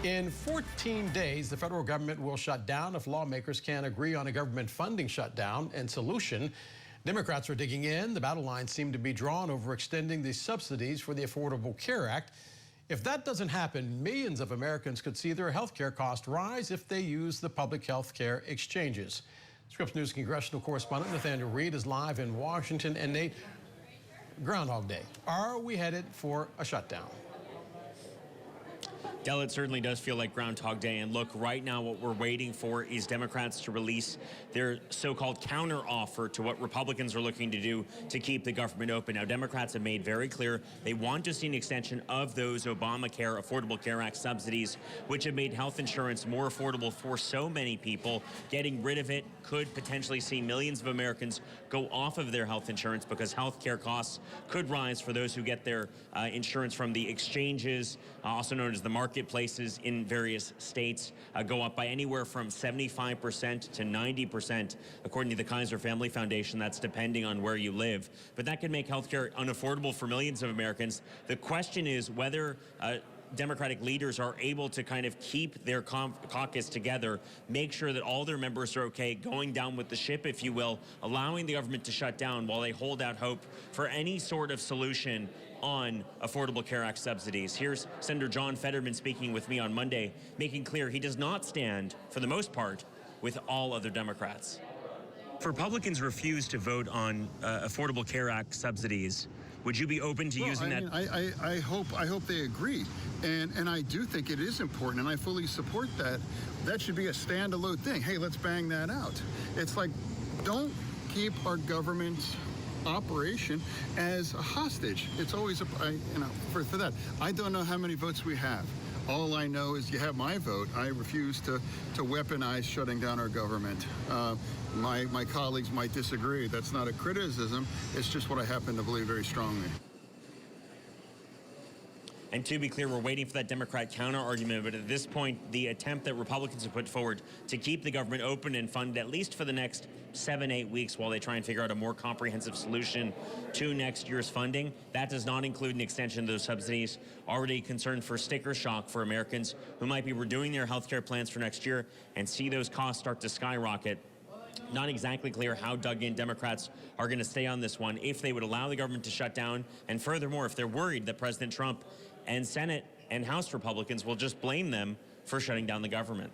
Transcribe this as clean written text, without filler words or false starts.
In 14 days, the federal government will shut down if lawmakers can't agree on a government funding shutdown and solution. Democrats are digging in. The battle lines seem to be drawn over extending the subsidies for the Affordable Care Act. If that doesn't happen, millions of Americans could see their health care costs rise if they use the public health care exchanges. Scripps News congressional correspondent Nathaniel Reed is live in Washington. And Nate, Groundhog Day. Are we headed for a shutdown? Del, it certainly does feel like Groundhog Day. And look, right now what we're waiting for is Democrats to release their so-called counteroffer to what Republicans are looking to do to keep the government open. Now, Democrats have made very clear they want to see an extension of those Obamacare, Affordable Care Act subsidies, which have made health insurance more affordable for so many people. Getting rid of it could potentially see millions of Americans go off of their health insurance because health care costs could rise for those who get their insurance from the exchanges, also known as the marketplaces in various states, go up by anywhere from 75% to 90%, according to the Kaiser Family Foundation. That's depending on where you live. But that could make healthcare unaffordable for millions of Americans. The question is whether Democratic leaders are able to kind of keep their caucus together, make sure that all their members are okay, going down with the ship, if you will, allowing the government to shut down while they hold out hope for any sort of solution on Affordable Care Act subsidies. Here's Senator John Fetterman speaking with me on Monday, making clear he does not stand, for the most part, with all other Democrats. If Republicans refuse to vote on Affordable Care Act subsidies, would you be open to using that? I hope they agree, and I do think it is important, and I fully support that. That should be a standalone thing. Hey, let's bang that out. It's like, don't keep our government operation as a hostage. It's always for that. I don't know how many votes we have. All I know is you have my vote. I refuse to weaponize shutting down our government. My colleagues might disagree. That's not a criticism. It's just what I happen to believe very strongly. And to be clear, we're waiting for that Democrat counter-argument, but at this point, the attempt that Republicans have put forward to keep the government open and funded, at least for the next 7-8 weeks while they try and figure out a more comprehensive solution to next year's funding, that does not include an extension of those subsidies. Already concerned for sticker shock for Americans who might be redoing their health care plans for next year and see those costs start to skyrocket. Not exactly clear how dug in Democrats are going to stay on this one, if they would allow the government to shut down, and furthermore, if they're worried that President Trump and Senate and House Republicans will just blame them for shutting down the government.